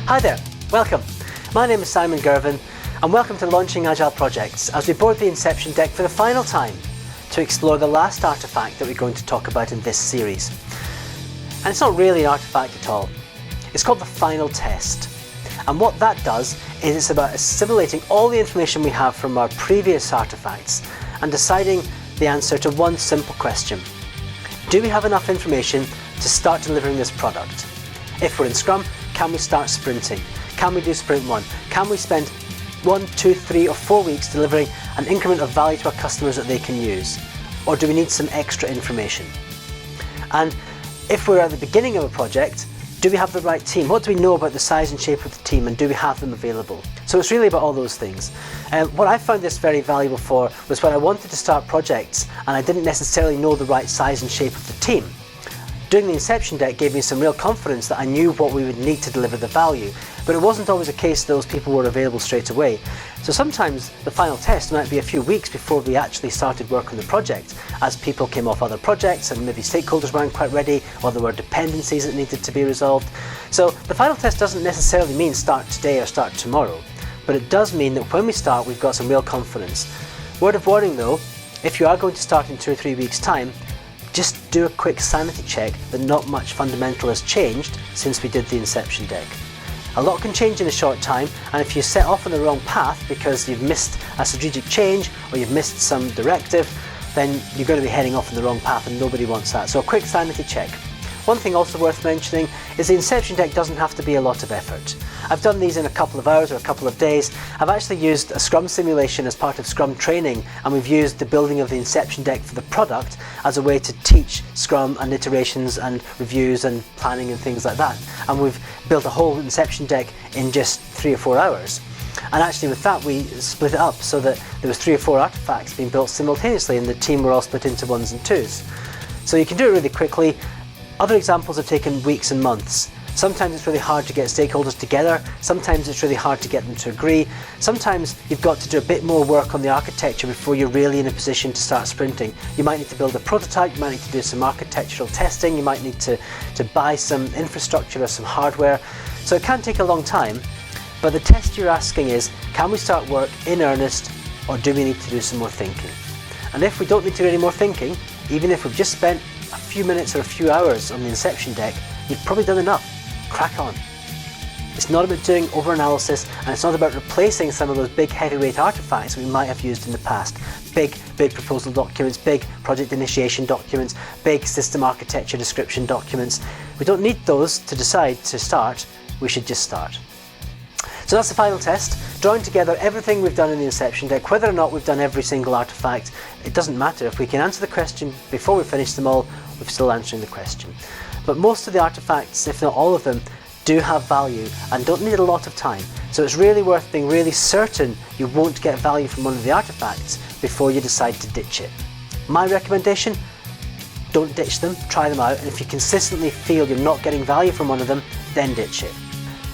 Hi there, welcome. My name is Simon Gervin and welcome to Launching Agile Projects as we board the Inception Deck for the final time to explore the last artifact that we're going to talk about in this series. And it's not really an artifact at all. It's called the final test. And what that does is it's about assimilating all the information we have from our previous artifacts and deciding the answer to one simple question. Do we have enough information to start delivering this product? If we're in Scrum, can we start sprinting? Can we do sprint 1? Can we spend 1, 2, 3 or 4 weeks delivering an increment of value to our customers that they can use? Or do we need some extra information? And if we're at the beginning of a project, do we have the right team? What do we know about the size and shape of the team, and do we have them available? So it's really about all those things. What I found this very valuable for was when I wanted to start projects and I didn't necessarily know the right size and shape of the team. Doing the Inception Deck gave me some real confidence that I knew what we would need to deliver the value, but it wasn't always the case that those people were available straight away. So sometimes the final test might be a few weeks before we actually started work on the project, as people came off other projects and maybe stakeholders weren't quite ready, or there were dependencies that needed to be resolved. So the final test doesn't necessarily mean start today or start tomorrow, but it does mean that when we start, we've got some real confidence. Word of warning though, if you are going to start in 2 or 3 weeks' time, just do a quick sanity check that not much fundamental has changed since we did the Inception Deck. A lot can change in a short time, and if you set off on the wrong path because you've missed a strategic change or you've missed some directive, then you're going to be heading off on the wrong path, and nobody wants that. So a quick sanity check. One thing also worth mentioning is the Inception Deck doesn't have to be a lot of effort. I've done these in a couple of hours or a couple of days. I've actually used a Scrum simulation as part of Scrum training, and we've used the building of the Inception Deck for the product as a way to teach Scrum and iterations and reviews and planning and things like that. And we've built a whole Inception Deck in just 3 or 4 hours. And actually with that we split it up so that there was 3 or 4 artifacts being built simultaneously, and the team were all split into 1s and 2s. So you can do it really quickly. Other examples have taken weeks and months. Sometimes it's really hard to get stakeholders together, sometimes it's really hard to get them to agree, sometimes you've got to do a bit more work on the architecture before you're really in a position to start sprinting. You might need to build a prototype, you might need to do some architectural testing, you might need to buy some infrastructure or some hardware. So it can take a long time, but the test you're asking is, can we start work in earnest, or do we need to do some more thinking? And if we don't need to do any more thinking, even if we've just spent a few minutes or a few hours on the Inception Deck, you've probably done enough. Crack on. It's not about doing over-analysis, and it's not about replacing some of those big heavyweight artifacts we might have used in the past. Big proposal documents, big project initiation documents, big system architecture description documents. We don't need those to decide to start, we should just start. So that's the final test, drawing together everything we've done in the Inception Deck. Whether or not we've done every single artifact, it doesn't matter. If we can answer the question before we finish them all, we're still answering the question. But most of the artifacts, if not all of them, do have value and don't need a lot of time. So it's really worth being really certain you won't get value from one of the artifacts before you decide to ditch it. My recommendation, don't ditch them, try them out, and if you consistently feel you're not getting value from one of them, then ditch it.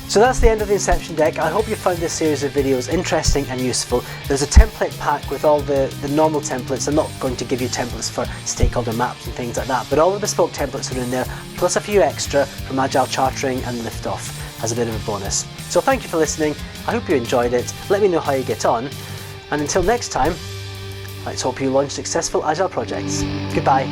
So that's the end of the Inception Deck. I hope you found this series of videos interesting and useful. There's a template pack with all the normal templates. I'm not going to give you templates for stakeholder maps and things like that, but all the bespoke templates are in there, plus a few extra from Agile Chartering and Liftoff as a bit of a bonus. So thank you for listening. I hope you enjoyed it. Let me know how you get on. And until next time, let's hope you launch successful Agile projects. Goodbye.